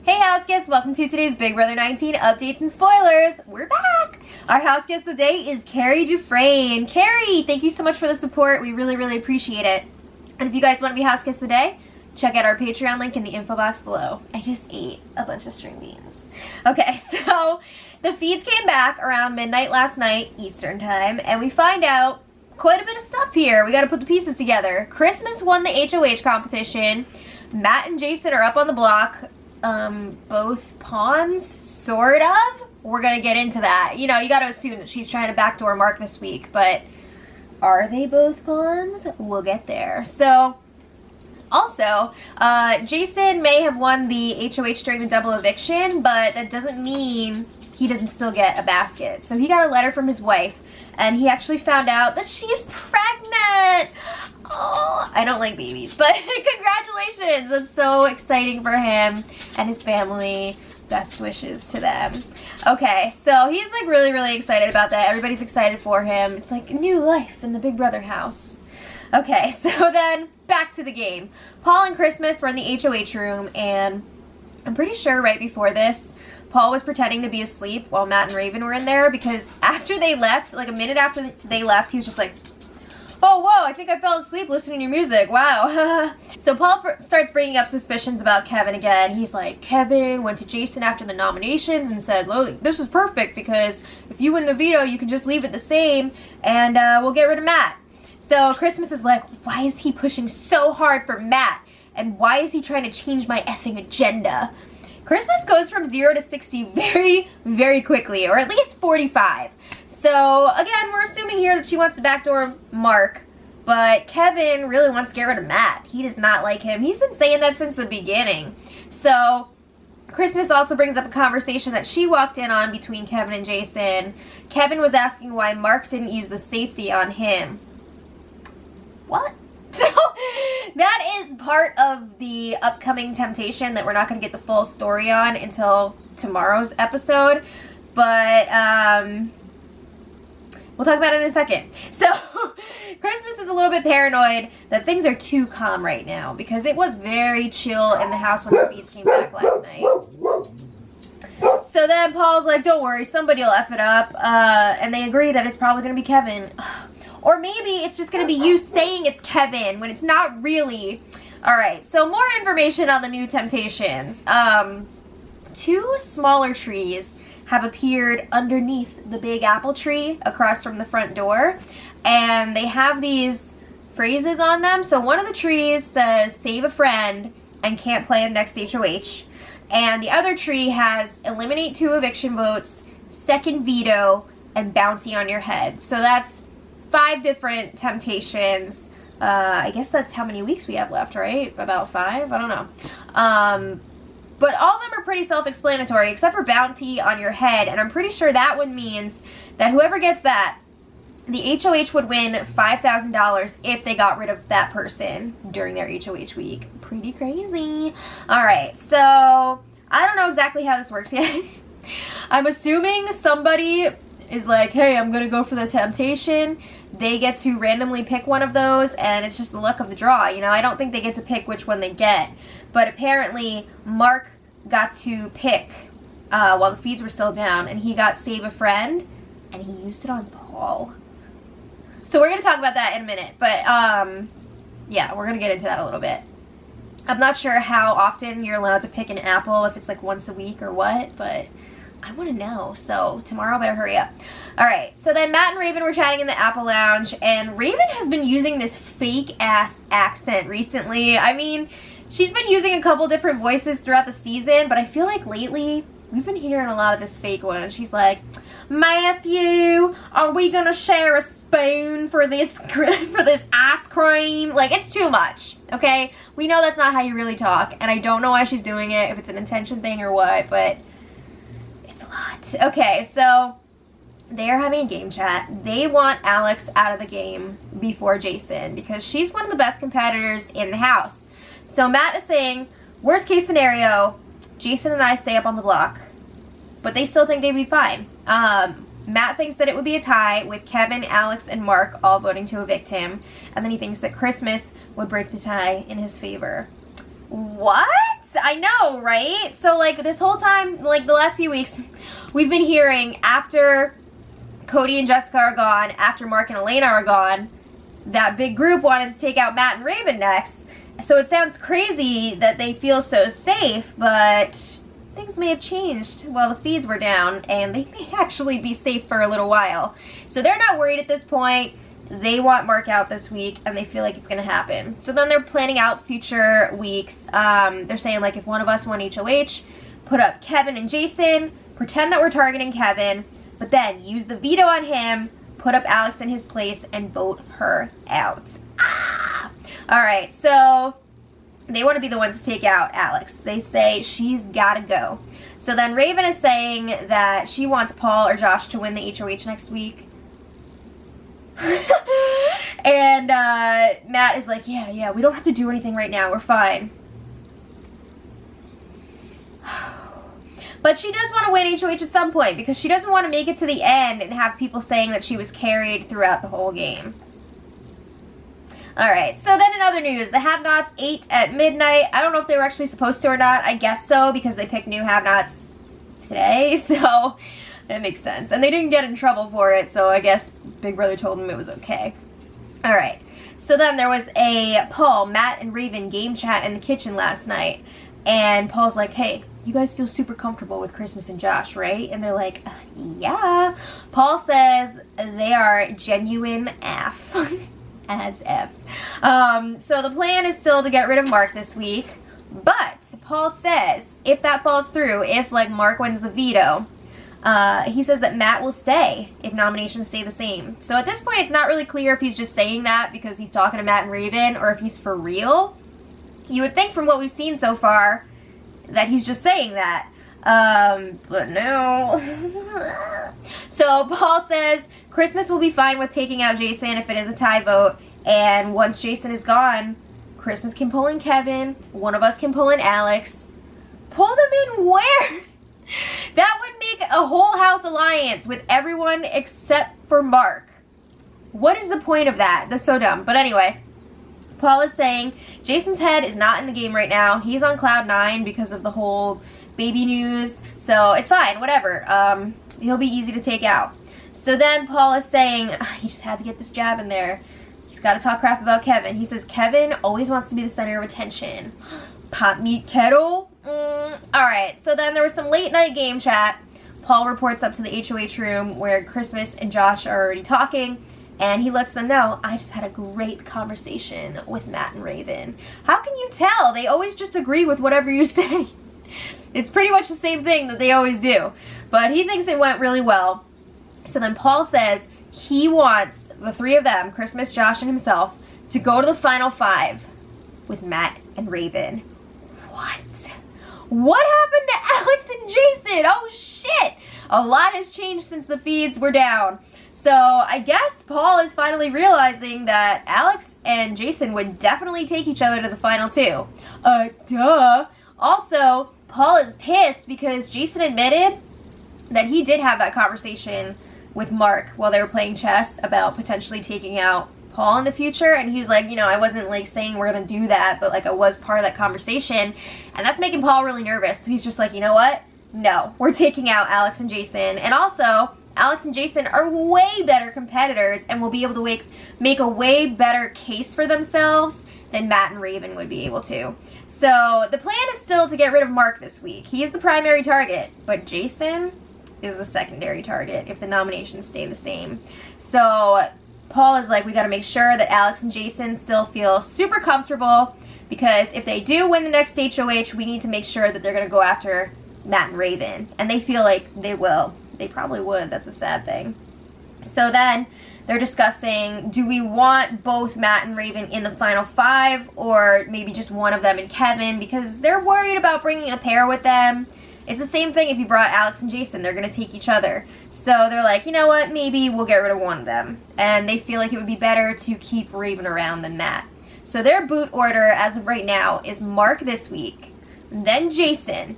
Hey house guests, welcome to today's Big Brother 19 updates and spoilers. We're back! Our house guest of the day is Carrie Dufresne. Carrie, thank you so much for the support. We really appreciate it. And if you guys want to be house guest of the day, check out our Patreon link in the info box below. I just ate a bunch of string beans. Okay, so the feeds came back around midnight last night, Eastern time, and we find out quite a bit of stuff here. We gotta put the pieces together. Christmas won the HOH competition. Matt and Jason are up on the block. Both pawns, sort of. We're gonna get into that. You know, you gotta assume that she's trying to backdoor Mark this week, but are they both pawns? We'll get there. So, also, Jason may have won the HOH during the double eviction, but that doesn't mean he doesn't still get a basket. So he got a letter from his wife, and he actually found out that she's pregnant. Oh, I don't like babies, but congratulations. That's so exciting for him and his family. Best wishes to them. Okay, so he's like really excited about that. Everybody's excited for him. It's like new life in the Big Brother house. Okay, so then back to the game. Paul and Christmas were in the HOH room, and I'm pretty sure right before this, Paul was pretending to be asleep while Matt and Raven were in there, because after they left, like a minute after they left, he was just like, oh, whoa, I think I fell asleep listening to your music. Wow. So Paul starts bringing up suspicions about Kevin again. He's like, Kevin went to Jason after the nominations and said, look, this is perfect because if you win the veto, you can just leave it the same and we'll get rid of Matt. So Christmas is like, why is he pushing so hard for Matt? And why is he trying to change my effing agenda? Christmas goes from 0 to 60 very quickly, or at least 45. So, again, we're assuming here that she wants to backdoor Mark, but Kevin really wants to get rid of Matt. He does not like him. He's been saying that since the beginning. So, Christmas also brings up a conversation that she walked in on between Kevin and Jason. Kevin was asking why Mark didn't use the safety on him. What? So, that is part of the upcoming temptation that we're not going to get the full story on until tomorrow's episode. But, we'll talk about it in a second. So, Christmas is a little bit paranoid that things are too calm right now because it was very chill in the house when the feeds came back last night. So then Paul's like, don't worry, somebody will F it up. And they agree that it's probably going to be Kevin. Or maybe it's just going to be you saying it's Kevin when it's not really. Alright, so more information on the new temptations. 2 smaller trees have appeared underneath the big apple tree across from the front door. And they have these phrases on them. So one of the trees says, save a friend and can't play in next HOH. And the other tree has eliminate 2 eviction votes, second veto, and bounty on your head. So that's 5 different temptations. I guess that's how many weeks we have left, right? About 5? I don't know. But all of them are pretty self-explanatory, except for bounty on your head. And I'm pretty sure that one means that whoever gets that, the HOH would win $5,000 if they got rid of that person during their HOH week. Pretty crazy. Alright, so I don't know exactly how this works yet. I'm assuming somebody is like, hey, I'm gonna go for the temptation. They get to randomly pick one of those, and it's just the luck of the draw. You know, I don't think they get to pick which one they get. But apparently, Mark got to pick while the feeds were still down, and he got Save a Friend, and he used it on Paul. So we're gonna talk about that in a minute, but yeah, we're gonna get into that a little bit. I'm not sure how often you're allowed to pick an apple, if it's like once a week or what, but I want to know, so tomorrow better hurry up. Alright, so then Matt and Raven were chatting in the Apple Lounge, and Raven has been using this fake-ass accent recently. I mean, she's been using a couple different voices throughout the season, but I feel like lately, we've been hearing a lot of this fake one. She's like, Matthew, are we gonna share a spoon for this ice cream? Like, it's too much, okay? We know that's not how you really talk, and I don't know why she's doing it, if it's an intention thing or what, but it's a lot. Okay, so they're having a game chat. They want Alex out of the game before Jason because she's one of the best competitors in the house. So Matt is saying, worst case scenario, Jason and I stay up on the block. But they still think they'd be fine. Matt thinks that it would be a tie with Kevin, Alex, and Mark all voting to evict him. And then he thinks that Christmas would break the tie in his favor. What? I know, right? So, like, this whole time, like, the last few weeks, we've been hearing after Cody and Jessica are gone, after Mark and Elena are gone, that big group wanted to take out Matt and Raven next. So it sounds crazy that they feel so safe, but things may have changed while the feeds were down, and they may actually be safe for a little while. So they're not worried at this point. They want Mark out this week, and they feel like it's going to happen. So then they're planning out future weeks. They're saying, like, if one of us won HOH, put up Kevin and Jason, pretend that we're targeting Kevin, but then use the veto on him, put up Alex in his place, and vote her out. Ah! All right, so they want to be the ones to take out Alex. They say she's got to go. So then Raven is saying that she wants Paul or Josh to win the HOH next week. And Matt is like, yeah, we don't have to do anything right now. We're fine. But she does want to win HOH at some point because she doesn't want to make it to the end and have people saying that she was carried throughout the whole game. Alright, so then in other news, the Have-Nots ate at midnight. I don't know if they were actually supposed to or not. I guess so because they picked new Have-Nots today, so that makes sense. And they didn't get in trouble for it, so I guess Big Brother told them it was okay. Alright, so then there was a Paul, Matt, and Raven game chat in the kitchen last night. And Paul's like, hey, you guys feel super comfortable with Christmas and Josh, right? And they're like, yeah. Paul says they are genuine AF. As F. So the plan is still to get rid of Mark this week. But Paul says if that falls through, if like Mark wins the veto, he says that Matt will stay if nominations stay the same. So at this point, it's not really clear if he's just saying that because he's talking to Matt and Raven or if he's for real. You would think from what we've seen so far that he's just saying that. But no. So Paul says Christmas will be fine with taking out Jason if it is a tie vote. And once Jason is gone, Christmas can pull in Kevin. One of us can pull in Alex. Pull them in where? That would make a whole house alliance with everyone except for Mark. What is the point of that? That's so dumb. But anyway, Paul is saying Jason's head is not in the game right now. He's on cloud 9 because of the whole baby news. So it's fine, whatever. He'll be easy to take out. So then Paul is saying he just had to get this jab in there. He's got to talk crap about Kevin. He says Kevin always wants to be the center of attention. Pot meat kettle. Alright, so then there was some late night game chat. Paul reports up to the HOH room where Christmas and Josh are already talking. And he lets them know, I just had a great conversation with Matt and Raven. How can you tell? They always just agree with whatever you say. It's pretty much the same thing that they always do. But he thinks it went really well. So then Paul says he wants the three of them, Christmas, Josh, and himself, to go to the final 5 with Matt and Raven. What? What happened to Alex and Jason? Oh, shit. A lot has changed since the feeds were down. So I guess Paul is finally realizing that Alex and Jason would definitely take each other to the final 2. Duh. Also, Paul is pissed because Jason admitted that he did have that conversation with Mark while they were playing chess about potentially taking out Paul in the future, and he was like, you know, I wasn't like saying we're gonna do that, but like I was part of that conversation, and that's making Paul really nervous. So he's just like, you know what? No, we're taking out Alex and Jason. And also, Alex and Jason are way better competitors and will be able to make a way better case for themselves than Matt and Raven would be able to. So the plan is still to get rid of Mark this week. He is the primary target, but Jason is the secondary target if the nominations stay the same. So Paul is like, we got to make sure that Alex and Jason still feel super comfortable, because if they do win the next HOH, we need to make sure that they're going to go after Matt and Raven. And they feel like they will. They probably would. That's a sad thing. So then they're discussing, do we want both Matt and Raven in the final 5, or maybe just one of them and Kevin, because they're worried about bringing a pair with them. It's the same thing if you brought Alex and Jason. They're going to take each other. So they're like, you know what, maybe we'll get rid of one of them. And they feel like it would be better to keep Raven around than Matt. So their boot order as of right now is Mark this week, then Jason.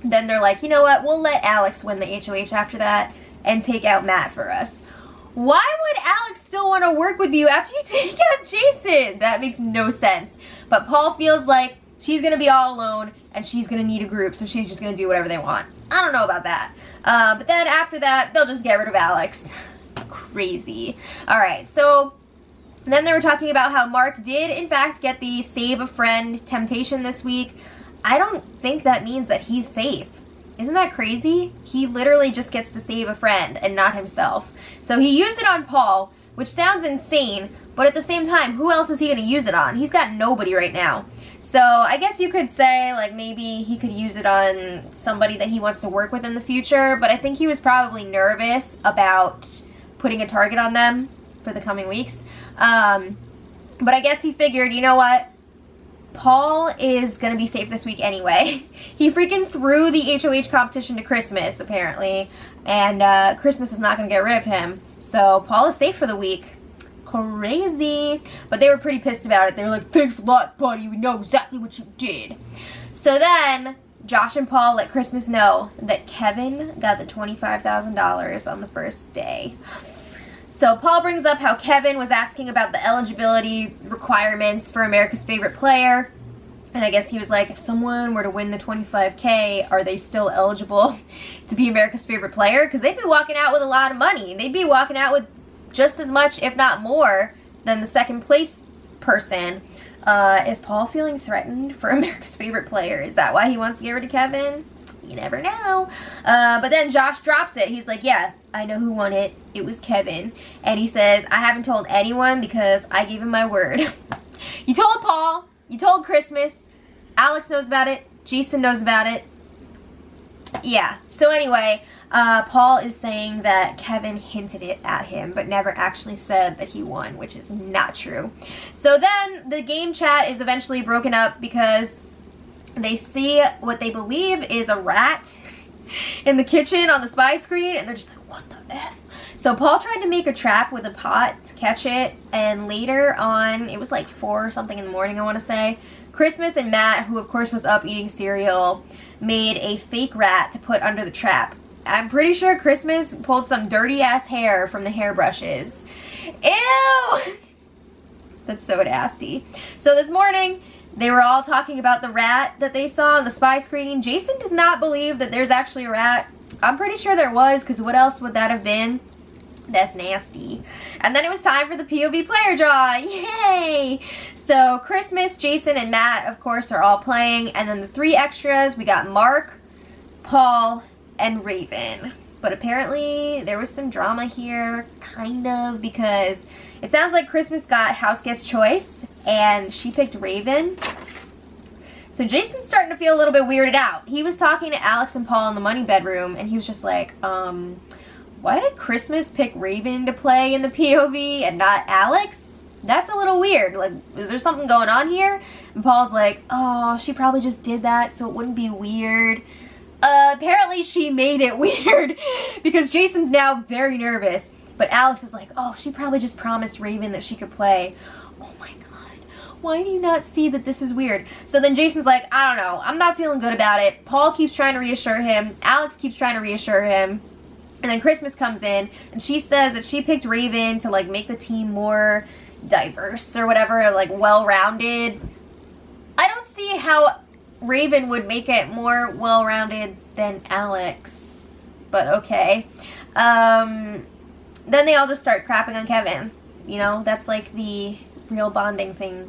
Then they're like, you know what, we'll let Alex win the HOH after that and take out Matt for us. Why would Alex still want to work with you after you take out Jason? That makes no sense. But Paul feels like she's going to be all alone, and she's going to need a group, so she's just going to do whatever they want. I don't know about that. But then after that, they'll just get rid of Alex. Crazy. Alright, so then they were talking about how Mark did, in fact, get the save a friend temptation this week. I don't think that means that he's safe. Isn't that crazy? He literally just gets to save a friend and not himself. So he used it on Paul, which sounds insane, but at the same time, who else is he going to use it on? He's got nobody right now. So I guess you could say, like, maybe he could use it on somebody that he wants to work with in the future, but I think he was probably nervous about putting a target on them for the coming weeks. But I guess he figured, you know what? Paul is going to be safe this week anyway. He freaking threw the HOH competition to Christmas, apparently, and Christmas is not going to get rid of him. So Paul is safe for the week. Crazy. But they were pretty pissed about it. They were like, thanks a lot, buddy. We know exactly what you did. So then Josh and Paul let Christmas know that Kevin got the $25,000 on the first day. So Paul brings up how Kevin was asking about the eligibility requirements for America's Favorite Player. And I guess he was like, if someone were to win the $25K, are they still eligible to be America's Favorite Player? Because they'd be walking out with a lot of money. They'd be walking out with just as much, if not more, than the second place person. Is Paul feeling threatened for America's Favorite Player? Is that why he wants to get rid of Kevin? You never know. But then Josh drops it. He's like, yeah, I know who won it. It was Kevin. And he says, I haven't told anyone because I gave him my word. You told Paul. You told Christmas. Alex knows about it. Jason knows about it. Yeah. So anyway, Paul is saying that Kevin hinted it at him, but never actually said that he won, which is not true. So then the game chat is eventually broken up because they see what they believe is a rat in the kitchen on the spy screen, and they're just like, what the F? So Paul tried to make a trap with a pot to catch it, and later on, it was like 4 or something in the morning, I want to say, Christmas and Matt, who of course was up eating cereal, made a fake rat to put under the trap. I'm pretty sure Christmas pulled some dirty ass hair from the hairbrushes. Ew! That's so nasty. So this morning, they were all talking about the rat that they saw on the spy screen. Jason does not believe that there's actually a rat. I'm pretty sure there was, because what else would that have been? That's nasty. And then it was time for the POV player draw. Yay! So Christmas, Jason, and Matt, of course, are all playing. And then the 3 extras, we got Mark, Paul, and Raven. But apparently there was some drama here, kind of, because it sounds like Christmas got house guest choice, and she picked Raven. So Jason's starting to feel a little bit weirded out. He was talking to Alex and Paul in the money bedroom, and he was just like, why did Christmas pick Raven to play in the POV and not Alex? That's a little weird. Like, is there something going on here? And Paul's like, oh, she probably just did that so it wouldn't be weird. Apparently she made it weird because Jason's now very nervous. But Alex is like, oh, she probably just promised Raven that she could play. Oh my god, why do you not see that this is weird? So then Jason's like, I don't know, I'm not feeling good about it. Paul keeps trying to reassure him. Alex keeps trying to reassure him. And then Christmas comes in and she says that she picked Raven to like make the team more diverse or whatever, like well-rounded. I don't see how Raven would make it more well-rounded than Alex, but okay. Then they all just start crapping on Kevin. You know, that's like the real bonding thing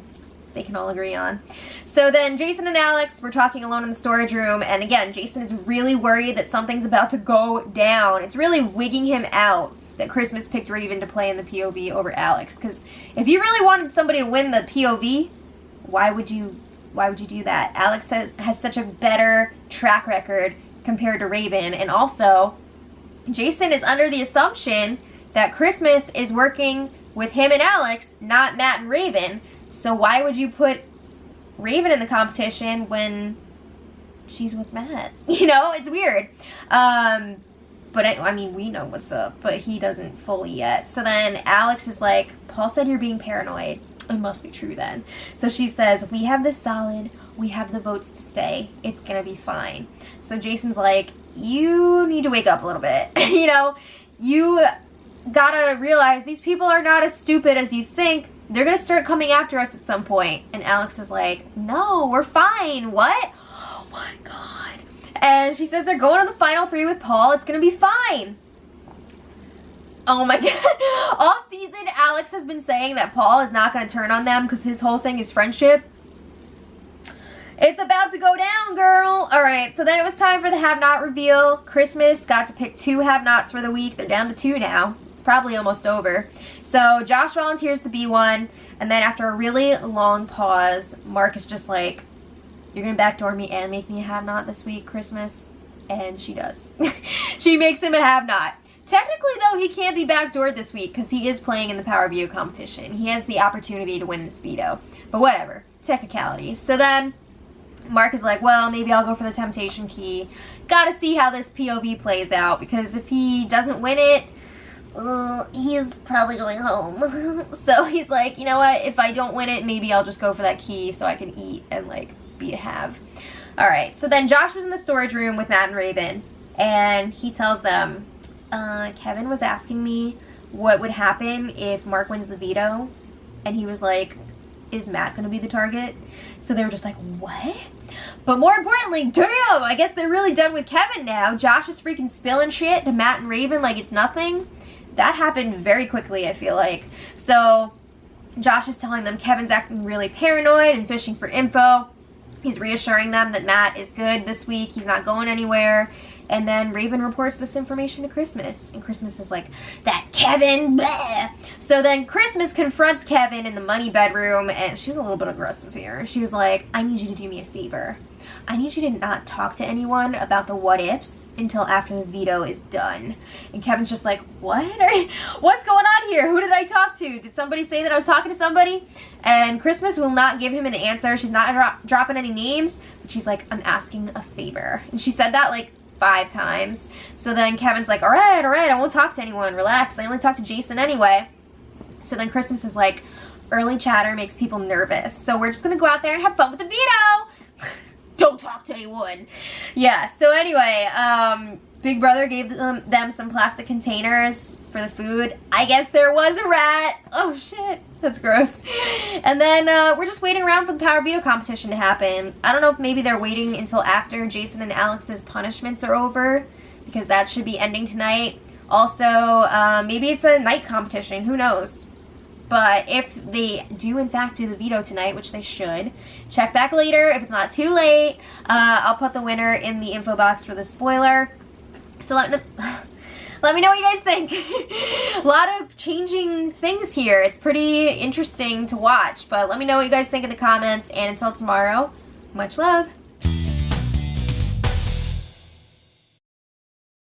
they can all agree on. So then Jason and Alex were talking alone in the storage room, and again, Jason is really worried that something's about to go down. It's really wigging him out that Christmas picked Raven to play in the POV over Alex, because if you really wanted somebody to win the POV, why would you do that? Alex has such a better track record compared to Raven, and also Jason is under the assumption that Christmas is working with him and Alex, not Matt and Raven. So why would you put Raven in the competition when she's with Matt? You know, it's weird. But I mean, we know what's up, but he doesn't fully yet. So then Alex is like, Paul said you're being paranoid. It must be true then. So she says, we have this solid, we have the votes to stay, it's gonna be fine. So Jason's like, you need to wake up a little bit. You know, you gotta realize these people are not as stupid as you think. they're gonna start coming after us at some point. And Alex is like, no, we're fine. What? Oh my God. And she says they're going on the final 3 with Paul. It's gonna be fine. Oh my God. All season, Alex has been saying that Paul is not gonna turn on them because his whole thing is friendship. It's about to go down, girl. All right, so then it was time for the have-not reveal. Christmas got to pick 2 have-nots for the week. They're down to 2 now. It's probably almost over. So Josh volunteers to be one, and then after a really long pause, Mark is just like, you're gonna backdoor me and make me a have-not this week, Christmas? And she does. She makes him a have-not. Technically, though, he can't be backdoored this week because he is playing in the Power Veto competition. He has the opportunity to win this veto. But whatever. Technicality. So then Mark is like, well, maybe I'll go for the temptation key. Gotta see how this POV plays out, because if he doesn't win it, he's probably going home. So he's like, you know what, if I don't win it, maybe I'll just go for that key so I can eat and, like, be a have. Alright, so then Josh was in the storage room with Matt and Raven, and he tells them, Kevin was asking me what would happen if Mark wins the veto, and he was like, is Matt gonna be the target? So they were just like, what? But more importantly, damn, I guess they're really done with Kevin now. Josh is freaking spilling shit to Matt and Raven like it's nothing. That happened very quickly, I feel like. So Josh is telling them Kevin's acting really paranoid and fishing for info. He's reassuring them that Matt is good this week. He's not going anywhere. And then Raven reports this information to Christmas. And Christmas is like, that Kevin, blah. So then Christmas confronts Kevin in the money bedroom. And she was a little bit aggressive here. She was like, I need you to do me a favor. I need you to not talk to anyone about the what ifs until after the veto is done. And Kevin's just like, what? What's going on here? Who did I talk to? Did somebody say that I was talking to somebody? And Christmas will not give him an answer. She's not dropping any names. But she's like, I'm asking a favor. And she said that like 5 times. So then Kevin's like, all right, I won't talk to anyone. Relax. I only talk to Jason anyway. So then Christmas is like, early chatter makes people nervous. So we're just going to go out there and have fun with the veto. Don't talk to anyone. Yeah, so anyway, Big Brother gave them some plastic containers for the food. I guess there was a rat. Oh shit, that's gross. And then we're just waiting around for the Power Veto competition to happen. I don't know if maybe they're waiting until after Jason and Alex's punishments are over, because that should be ending tonight. Also, maybe it's a night competition, who knows? But if they do, in fact, do the veto tonight, which they should, check back later. If it's not too late, I'll put the winner in the info box for the spoiler. So let me know what you guys think. A lot of changing things here. It's pretty interesting to watch. But let me know what you guys think in the comments. And until tomorrow, much love.